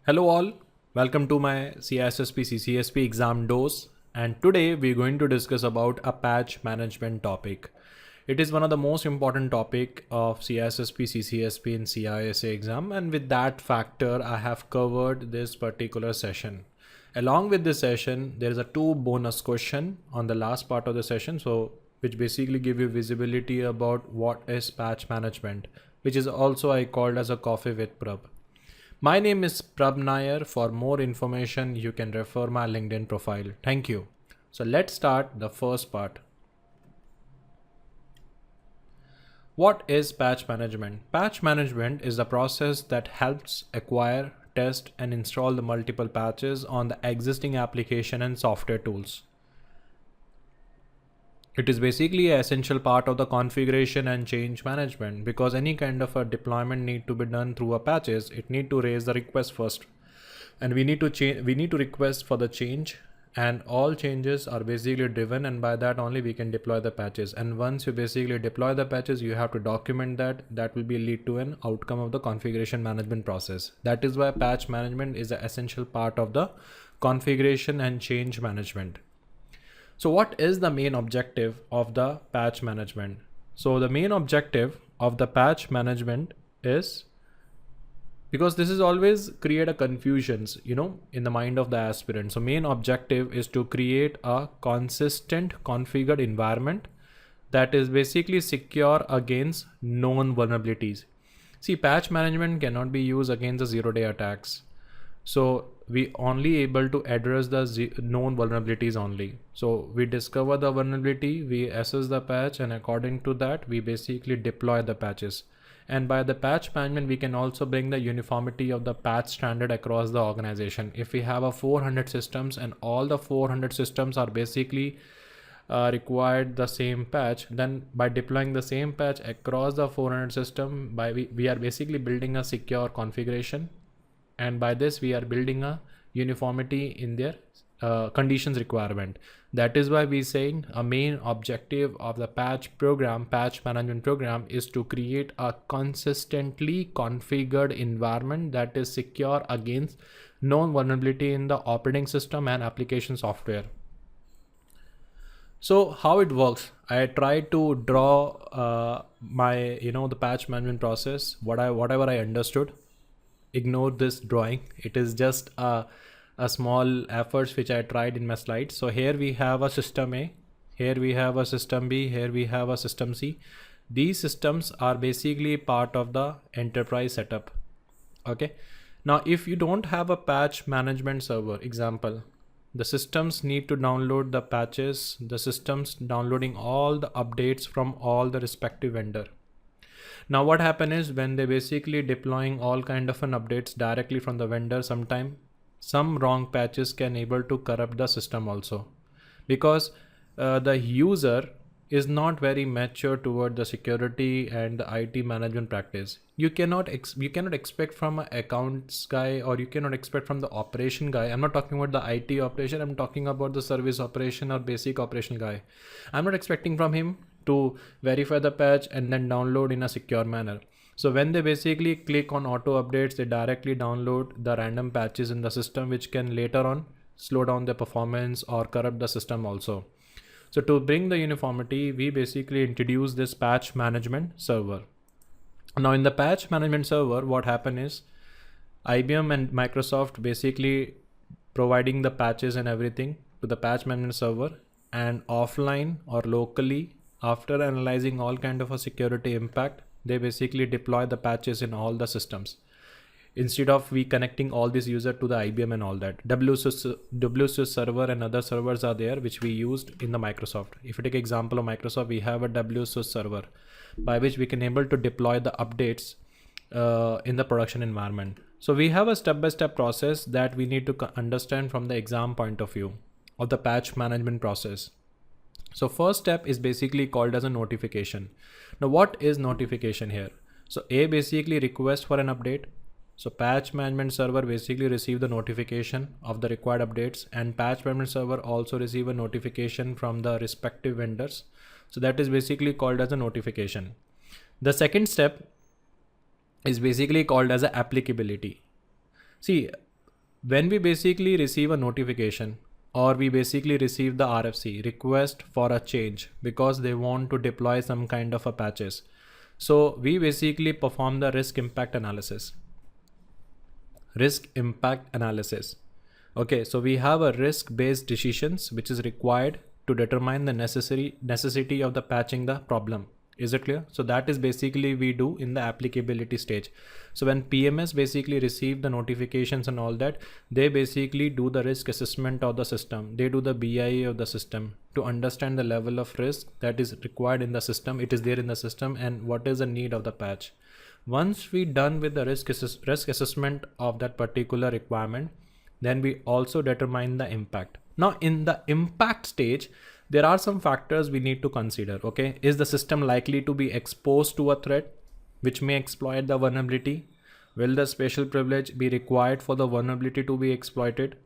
Hello all, welcome to my CISSP CCSP exam dose, and today we're going to discuss about a patch management topic. It is one of the most important topic of CISSP CCSP in CISA exam, and with that factor I have covered this particular session. Along with this session there is a two bonus question on the last part of the session, so which basically give you visibility about what is patch management, which is also I called as a coffee with Prab. My name is Prab Nair. For more information, you can refer my LinkedIn profile. Thank you. So let's start the first part. What is patch management? Patch management is the process that helps acquire, test, and install the multiple patches on the existing application and software tools. It is basically an essential part of the configuration and change management because any kind of a deployment need to be done through a patches. It need to raise the request first, and we need to request for the change, and all changes are basically driven, and by that only we can deploy the patches. And once you basically deploy the patches, you have to document that will be lead to an outcome of the configuration management process. That is why patch management is an essential part of the configuration and change management. So what is the main objective of the patch management? So the main objective of the patch management is, because this is always create a confusions, in the mind of the aspirant. So main objective is to create a consistent configured environment that is basically secure against known vulnerabilities. See, patch management cannot be used against the zero-day attacks. So we only able to address the known vulnerabilities only. So we discover the vulnerability, we assess the patch, and according to that we basically deploy the patches. And by the patch management we can also bring the uniformity of the patch standard across the organization. If we have a 400 systems and all the 400 systems are basically required the same patch, then by deploying the same patch across the 400 system, we are basically building a secure configuration, and by this we are building a uniformity in their conditions requirement. That is why we saying a main objective of the patch management program is to create a consistently configured environment that is secure against known vulnerability in the operating system and application software. So how it works, I tried to draw my the patch management process, whatever I understood. Ignore this drawing, it is just a small efforts which I tried in my slides. So here we have a system A, here we have a system B, here we have a system C. These systems are basically part of the enterprise setup. Okay, now if you don't have a patch management server, example, the systems need to download the patches, the systems downloading all the updates from all the respective vendor. Now what happen is, when they basically deploying all kind of an updates directly from the vendor, sometime some wrong patches can able to corrupt the system also, because the user is not very mature toward the security and the IT management practice. You cannot expect from an accounts guy, or you cannot expect from the operation guy. I'm not talking about the IT operation, I'm talking about the service operation or basic operational guy. I'm not expecting from him to verify the patch and then download in a secure manner. So when they basically click on auto updates, they directly download the random patches in the system, which can later on slow down the performance or corrupt the system also. So to bring the uniformity, we basically introduce this patch management server. Now in the patch management server, what happened is, IBM and Microsoft basically providing the patches and everything to the patch management server, and offline or locally, after analyzing all kind of a security impact, they basically deploy the patches in all the systems. Instead of we connecting all these user to the IBM and all that, WSUS server and other servers are there which we used in the Microsoft. If you take example of Microsoft, we have a WSUS server by which we can able to deploy the updates in the production environment. So we have a step-by-step process that we need to understand from the exam point of view of the patch management process. So first step is basically called as a notification. Now what is notification here? So A basically request for an update. So patch management server basically receive the notification of the required updates, and patch management server also receive a notification from the respective vendors. So that is basically called as a notification. The second step is basically called as a applicability. See, When we basically receive a notification, or we basically receive the RFC request for a change because they want to deploy some kind of a patches. So we basically perform the risk impact analysis. Risk impact analysis. Okay, so we have a risk based decisions which is required to determine the necessity of the patching the problem. Is it clear? So that is basically we do in the applicability stage. So when PMS basically receive the notifications and all that, they basically do the risk assessment of the system. They do the BIA of the system to understand the level of risk that is required in the system. It is there in the system, and what is the need of the patch. Once we done with the risk assessment of that particular requirement, then we also determine the impact. Now in the impact stage, there are some factors we need to consider. Okay, is the system likely to be exposed to a threat which may exploit the vulnerability? Will the special privilege be required for the vulnerability to be exploited?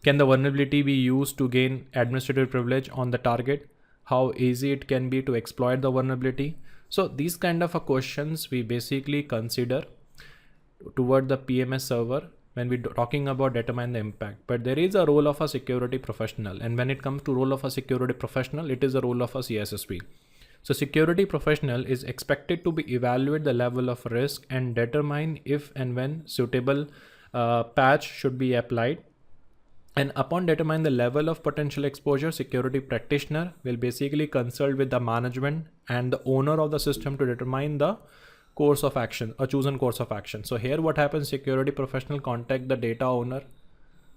Can the vulnerability be used to gain administrative privilege on the target? How easy it can be to exploit the vulnerability? So these kind of questions we basically consider toward the PMS server when we're talking about determine the impact. But there is a role of a security professional, and when it comes to role of a security professional, it is the role of a CISSP. So security professional is expected to be evaluate the level of risk and determine if and when suitable patch should be applied. And upon determine the level of potential exposure, security practitioner will basically consult with the management and the owner of the system to determine the course of action, a chosen course of action. So here what happens, security professional contact the data owner,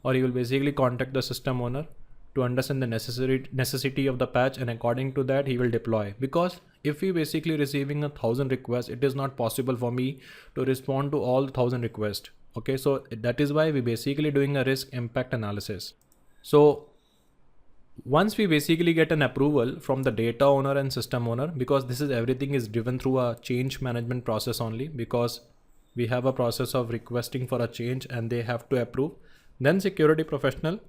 or he will basically contact the system owner to understand the necessity of the patch, and according to that he will deploy. Because if we basically receiving 1,000 requests, it is not possible for me to respond to all 1,000 requests. Okay, so that is why we basically doing a risk impact analysis. So once we basically get an approval from the data owner and system owner, because this is everything is driven through a change management process only, because we have a process of requesting for a change and they have to approve, then security professional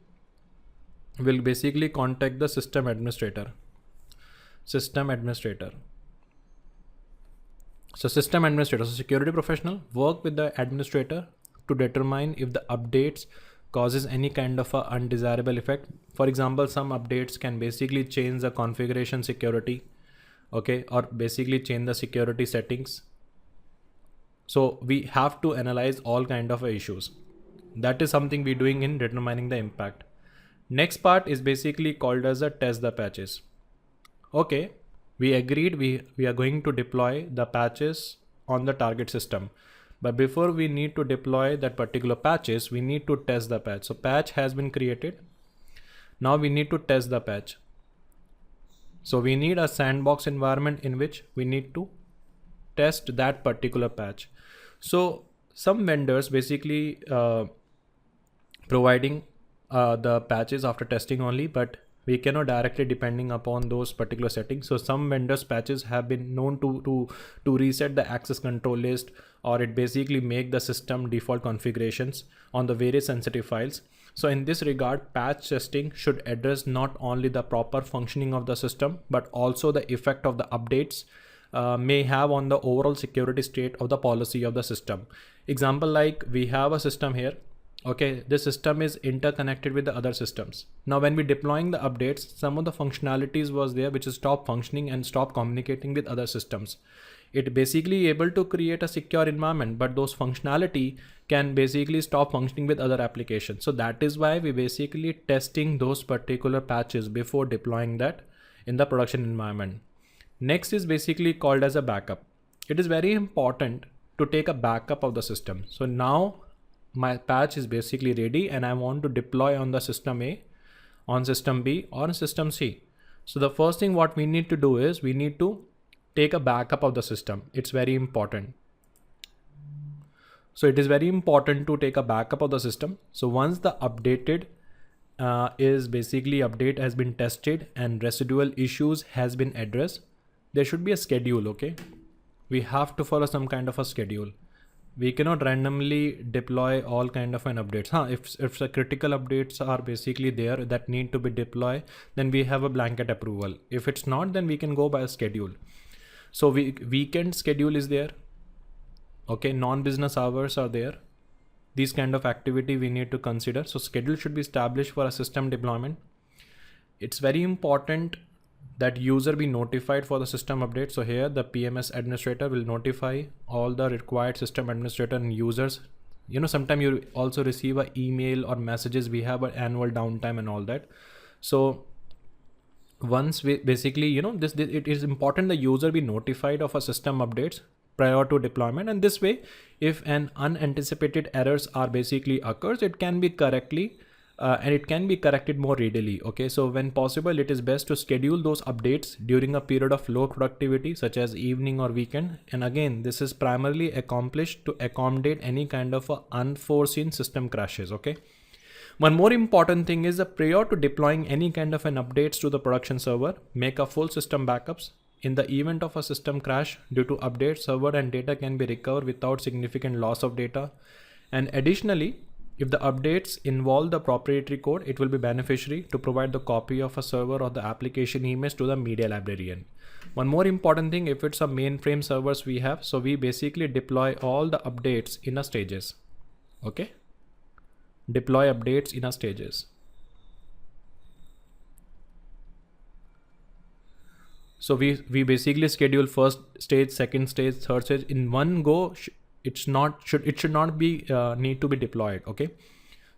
will basically contact the system administrator. So system administrator, so security professional work with the administrator to determine if the updates causes any kind of a undesirable effect. For example, some updates can basically change the configuration security, okay, or basically change the security settings. So we have to analyze all kind of issues. That is something we're doing in determining the impact. Next part is basically called as a test the patches. Okay, we agreed we are going to deploy the patches on the target system. But before we need to deploy that particular patches, we need to test the patch. So patch has been created. Now we need to test the patch. So we need a sandbox environment in which we need to test that particular patch. So some vendors basically providing the patches after testing only, but we cannot directly depending upon those particular settings. So some vendors patches have been known to reset the access control list, or it basically make the system default configurations on the various sensitive files. So in this regard, patch testing should address not only the proper functioning of the system, but also the effect of the updates may have on the overall security state of the policy of the system. Example, like we have a system here. Okay, this system is interconnected with the other systems. Now when we deploying the updates, some of the functionalities was there which is stop functioning and stop communicating with other systems. It basically able to create a secure environment, but those functionality can basically stop functioning with other applications. So that is why we basically testing those particular patches before deploying that in the production environment. Next is basically called as a backup. It is very important to take a backup of the system. So now my patch is basically ready and I want to deploy on the system A, on system B, or on system C. So the first thing what we need to do is we need to take a backup of the system. It's very important. So it is very important to take a backup of the system. So once the updated is basically update has been tested and residual issues has been addressed, there should be a schedule. Okay, we have to follow some kind of a schedule. We cannot randomly deploy all kind of an updates. If the critical updates are basically there that need to be deployed, then we have a blanket approval. If it's not, then we can go by a schedule. So weekend schedule is there. Okay, non-business hours are there. these kind of activity we need to consider. So schedule should be established for a system deployment. It's very important that user be notified for the system update. So here the PMS administrator will notify all the required system administrator and users. You know, sometimes you also receive an email or messages, we have an annual downtime and all that. So once we basically, you know, this it is important the user be notified of a system updates prior to deployment, and this way if an unanticipated errors are basically occurs, it can be correctly and it can be corrected more readily. Okay, so when possible, it is best to schedule those updates during a period of low productivity such as evening or weekend, and again this is primarily accomplished to accommodate any kind of unforeseen system crashes. Okay, one more important thing is that prior to deploying any kind of an updates to the production server, make a full system backups. In the event of a system crash due to updates, server and data can be recovered without significant loss of data. And additionally, if the updates involve the proprietary code, it will be beneficiary to provide the copy of a server or the application image to the media librarian. One more important thing, if it's a mainframe servers we have, so we basically deploy all the updates in a stages. Okay, deploy updates in a stages. So we basically schedule first stage, second stage, third stage in one go. It should not be need to be deployed. Okay,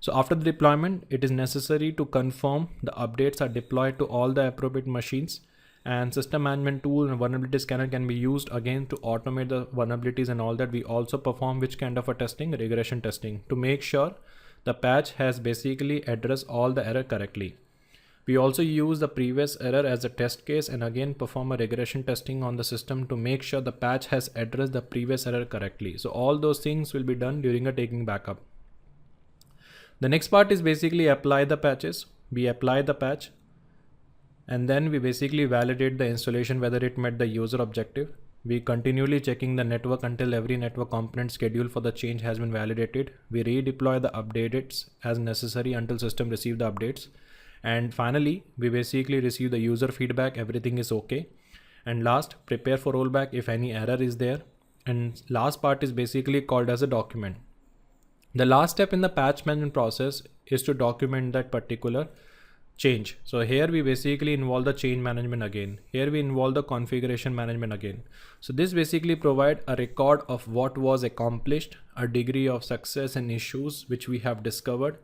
so after the deployment, it is necessary to confirm the updates are deployed to all the appropriate machines, and system management tool and vulnerability scanner can be used again to automate the vulnerabilities and all that. We also perform which kind of a testing, regression testing, to make sure the patch has basically addressed all the error correctly. We also use the previous error as a test case and again perform a regression testing on the system to make sure the patch has addressed the previous error correctly. So all those things will be done during a taking backup. The next part is basically apply the patches. We apply the patch and then we basically validate the installation whether it met the user objective. We continually checking the network until every network component schedule for the change has been validated. We redeploy the updates as necessary until system receive the updates. And finally, we basically receive the user feedback, everything is okay. And last, prepare for rollback if any error is there. And last part is basically called as a document. The last step in the patch management process is to document that particular change. So here we basically involve the change management again. Here we involve the configuration management again. So this basically provide a record of what was accomplished, a degree of success and issues which we have discovered.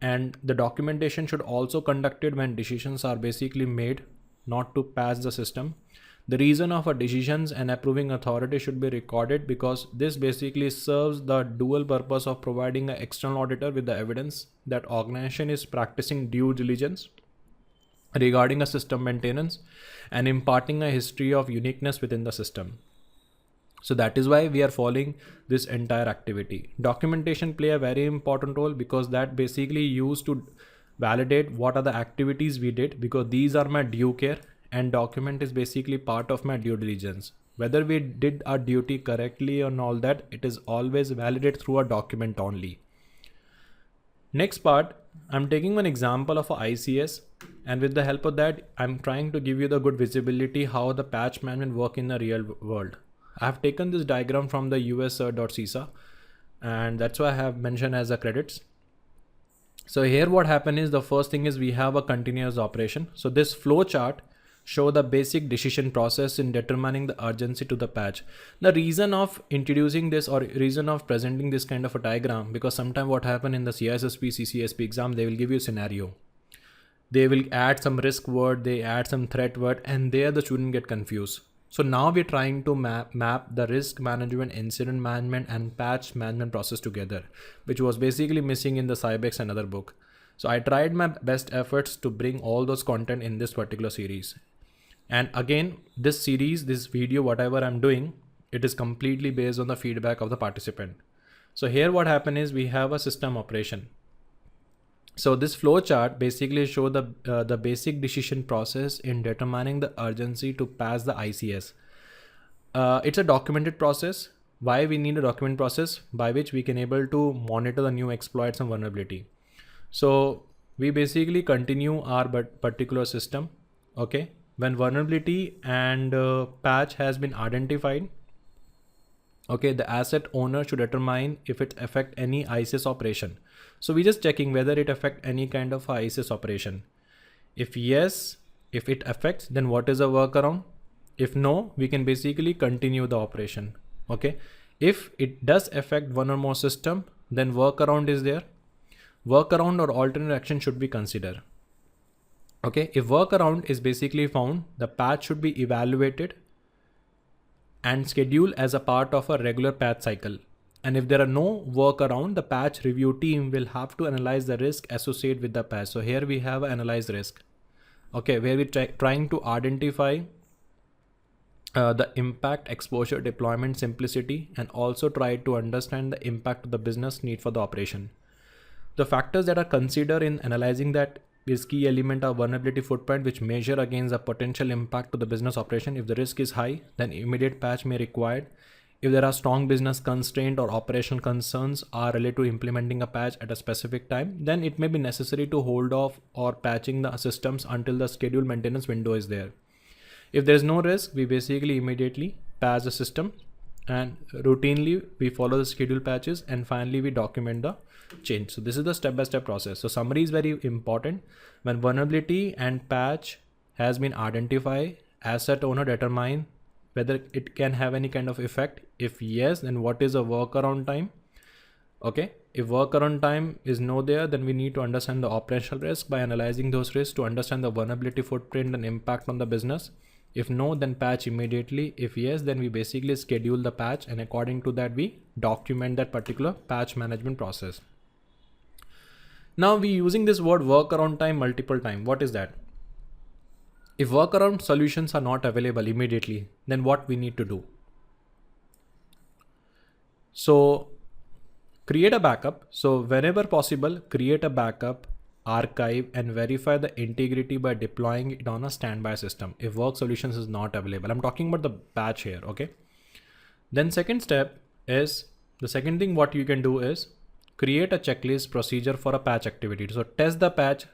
And the documentation should also conducted when decisions are basically made not to patch the system. The reason of a decisions and approving authority should be recorded because this basically serves the dual purpose of providing an external auditor with the evidence that organization is practicing due diligence regarding a system maintenance and imparting a history of uniqueness within the system. So that is why we are following this entire activity. Documentation play a very important role because that basically used to validate what are the activities we did, because these are my due care and document is basically part of my due diligence. Whether we did our duty correctly and all that, it is always validated through a document only. Next part, I'm taking one example of a ICS, and with the help of that, I'm trying to give you the good visibility how the patch management work in the real world. I have taken this diagram from the us.cisa and that's why I have mentioned as a credits. So here what happened is the first thing is we have a continuous operation. So this flow chart show the basic decision process in determining the urgency to the patch. The reason of introducing this or reason of presenting this kind of a diagram, because sometimes what happen in the CISSP CCSP exam, they will give you a scenario. They will add some risk word, they add some threat word, and there the student get confused. So now we're trying to map the risk management, incident management and patch management process together, which was basically missing in the Sybex and other book. So I tried my best efforts to bring all those content in this particular series. And again, this series, this video, whatever I'm doing, it is completely based on the feedback of the participant. So here what happened is we have a system operation. So this flow chart basically show the basic decision process in determining the urgency to pass the ICS. It's a documented process. Why we need a document process? By which we can able to monitor the new exploits and vulnerability. So we basically continue our particular system. Okay, when vulnerability and patch has been identified, Okay, the asset owner should determine if it affect any ISIS operation. So we just checking whether it affect any kind of ISIS operation. If yes, if it affects, then what is a workaround? If no, we can basically continue the operation. Okay. If it does affect one or more system, then workaround is there. Workaround or alternate action should be considered. Okay. If workaround is basically found, the patch should be evaluated and scheduled as a part of a regular patch cycle. And if there are no workaround, the patch review team will have to analyze the risk associated with the patch. So here we have analyze risk. Okay, where we're trying to identify the impact, exposure, deployment, simplicity, and also try to understand the impact of the business need for the operation. The factors that are considered in analyzing that is key element of vulnerability footprint, which measure against the potential impact to the business operation. If the risk is high, then immediate patch may required. If there are strong business constraint or operational concerns are related to implementing a patch at a specific time, then it may be necessary to hold off or patching the systems until the scheduled maintenance window is there. If there is no risk, we basically immediately patch the system, and routinely we follow the scheduled patches, and finally we document the change. So this is the step-by-step process. So summary is very important. When vulnerability and patch has been identified, asset owner determine whether it can have any kind of effect. If yes, then what is a workaround time? Okay, if workaround time is no there, then we need to understand the operational risk by analyzing those risks to understand the vulnerability footprint and impact on the business. If no, then patch immediately. If yes, then we basically schedule the patch, and according to that we document that particular patch management process. Now we using this word workaround time multiple times. What is that? If workaround solutions are not available immediately, then what we need to do? So create a backup. So whenever possible, create a backup, archive, and verify the integrity by deploying it on a standby system if work solutions is not available. I'm talking about the patch here. Okay. Then second step is, the second thing what you can do is create a checklist procedure for a patch activity. So test the patch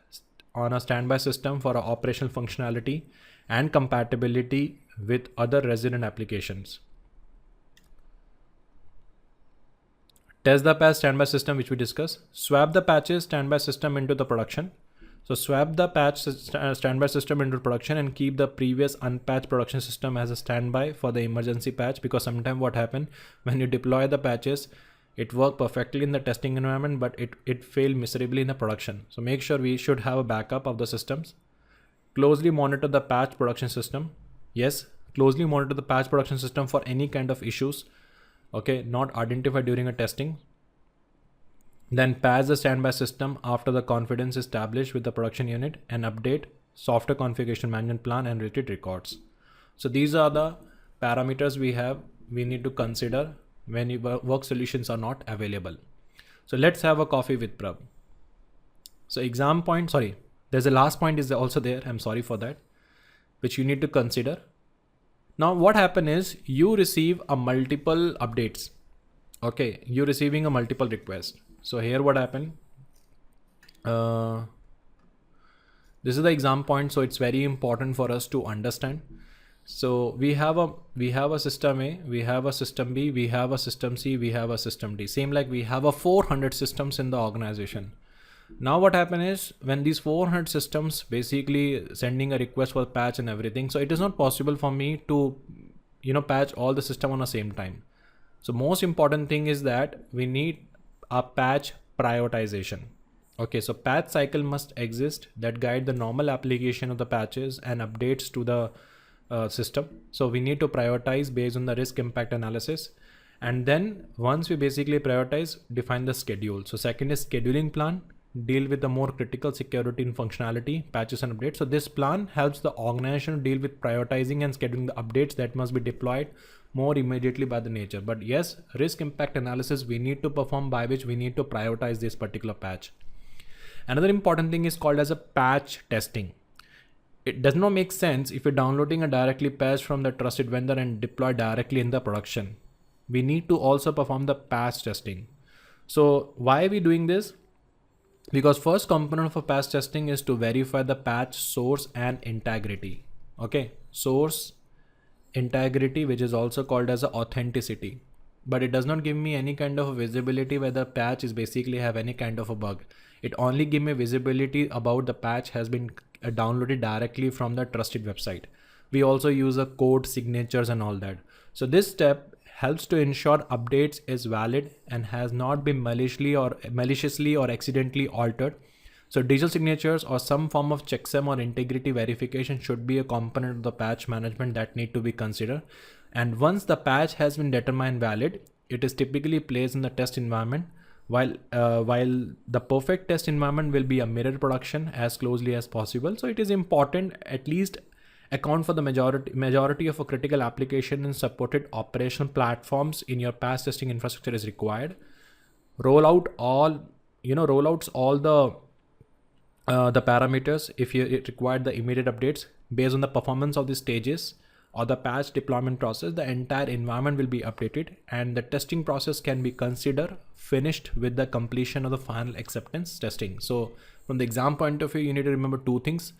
on a standby system for operational functionality and compatibility with other resident applications. Test the patch standby system, which we discussed. Swap the patches standby system into the production. So swap the patch standby system into production and keep the previous unpatched production system as a standby for the emergency patch, because sometimes what happen when you deploy the patches, it worked perfectly in the testing environment, but it failed miserably in the production. So make sure we should have a backup of the systems. Closely monitor the patch production system. Yes, closely monitor the patch production system for any kind of issues. Okay, not identified during a testing. Then patch the standby system after the confidence is established with the production unit, and update software configuration management plan and related records. So these are the parameters we need to consider when work solutions are not available. So let's have a coffee with Prab. So exam point, sorry, there's a last point is also there. I'm sorry for that, which you need to consider. Now what happened is you receive a multiple updates. Okay, you're receiving a multiple request. So here what happened? This is the exam point. So it's very important for us to understand. So we have a system A, we have a system B, we have a system C, we have a system D. Same like we have a 400 systems in the organization. Now what happened is when these 400 systems basically sending a request for patch and everything, so it is not possible for me to patch all the system on the same time. So most important thing is that we need a patch prioritization. Okay, so patch cycle must exist that guide the normal application of the patches and updates to the system. So we need to prioritize based on the risk impact analysis, and then once we basically prioritize, define the schedule. So second is scheduling plan, deal with the more critical security and functionality patches and updates. So this plan helps the organization deal with prioritizing and scheduling the updates that must be deployed more immediately by the nature. But yes, risk impact analysis we need to perform, by which we need to prioritize this particular patch. Another important thing is called as a patch testing. It does not make sense if you're downloading a directly patch from the trusted vendor and deploy directly in the production. We need to also perform the patch testing. So why are we doing this? Because first component of a patch testing is to verify the patch source and integrity. Okay, source integrity, which is also called as a authenticity. but it does not give me any kind of visibility whether the patch is basically have any kind of a bug. It only give me visibility about the patch has been downloaded directly from the trusted website. We also use a code signatures and all that. So this step helps to ensure updates is valid and has not been maliciously or accidentally altered. So digital signatures or some form of checksum or integrity verification should be a component of the patch management that need to be considered. And once the patch has been determined valid, it is typically placed in the test environment. While the perfect test environment will be a mirror production as closely as possible. So it is important at least account for the majority of a critical application and supported operational platforms in your patch testing infrastructure is required. Rollouts all the parameters if it required the immediate updates based on the performance of the stages or the patch deployment process. The entire environment will be updated and the testing process can be considered finished with the completion of the final acceptance testing. So from the exam point of view, you need to remember two things.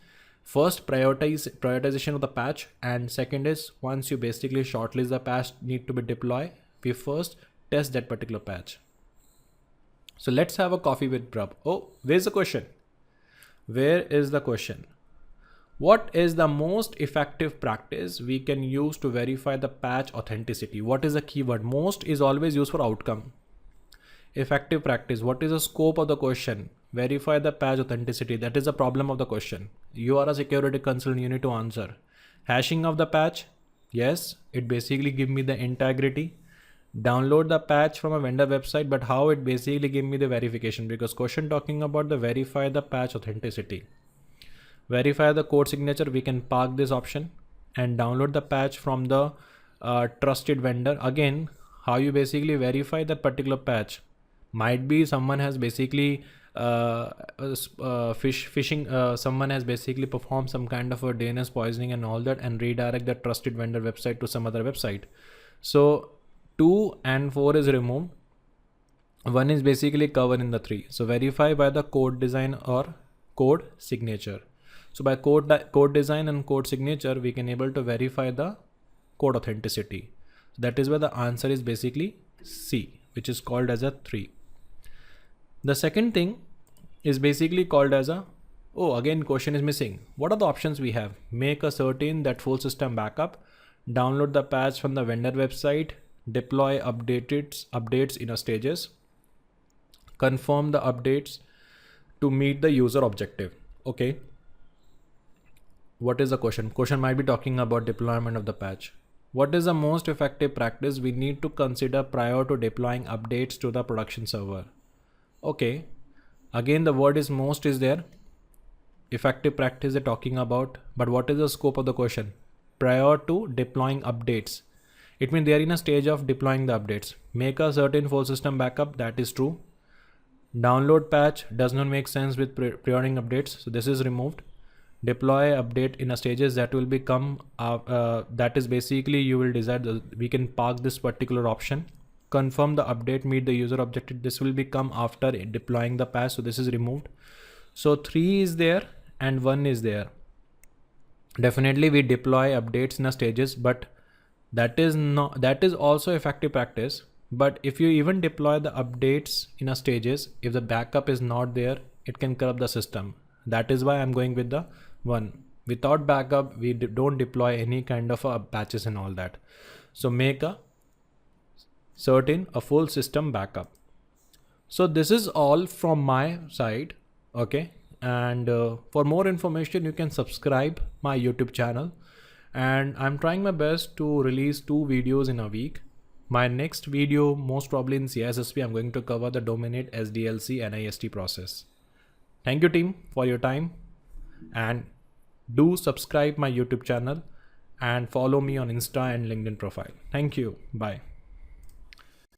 First, prioritization of the patch, and second is once you basically shortlist the patch need to be deployed, we first test that particular patch. So let's have a coffee with Prab. Oh, where's the question? Where is the question? What is the most effective practice we can use to verify the patch authenticity? What is the keyword? Most is always used for outcome. Effective practice. What is the scope of the question? Verify the patch authenticity. That is the problem of the question. You are a security consultant. You need to answer. Hashing of the patch. Yes, it basically give me the integrity. Download the patch from a vendor website, but how it basically give me the verification, because question talking about the verify the patch authenticity. Verify the code signature. We can park this option and download the patch from the trusted vendor. Again, how you basically verify that particular patch? Might be someone has basically someone has basically performed some kind of a DNS poisoning and all that and redirect the trusted vendor website to some other website. So 2 and 4 is removed. 1 is basically covered in the 3. So verify by the code design or code signature. So by code design and code signature, we can able to verify the code authenticity. That is where the answer is basically C, which is called as a 3. The second thing is basically called as a, oh, again question is missing. What are the options we have? Make a certain that full system backup, download the patch from the vendor website, deploy updates in a stages, confirm the updates to meet the user objective. Okay. What is the question? Question might be talking about deployment of the patch. What is the most effective practice we need to consider prior to deploying updates to the production server? Okay. Again, the word is most is there. Effective practice they're talking about, but what is the scope of the question? Prior to deploying updates. It means they are in a stage of deploying the updates. Make a certain full system backup. That is true. Download patch does not make sense with pre-ordering updates. So this is removed. Deploy update in a stages, that will become that is basically you will decide we can park this particular option. Confirm the update meet the user objective. This will become after deploying the patch. So this is removed. So 3 is there and 1 is there. Definitely we deploy updates in a stages, but that is also effective practice. But if you even deploy the updates in a stages, if the backup is not there, it can corrupt the system. That is why I'm going with the 1. Without backup, we don't deploy any kind of patches and all that. So make a full system backup. So this is all from my side. Okay. And for more information, you can subscribe my YouTube channel. And I'm trying my best to release 2 videos in a week. My next video, most probably in CISSP, I'm going to cover the Dominate SDLC NIST process. Thank you team for your time, and do subscribe my YouTube channel and follow me on Insta and LinkedIn profile. Thank you. Bye.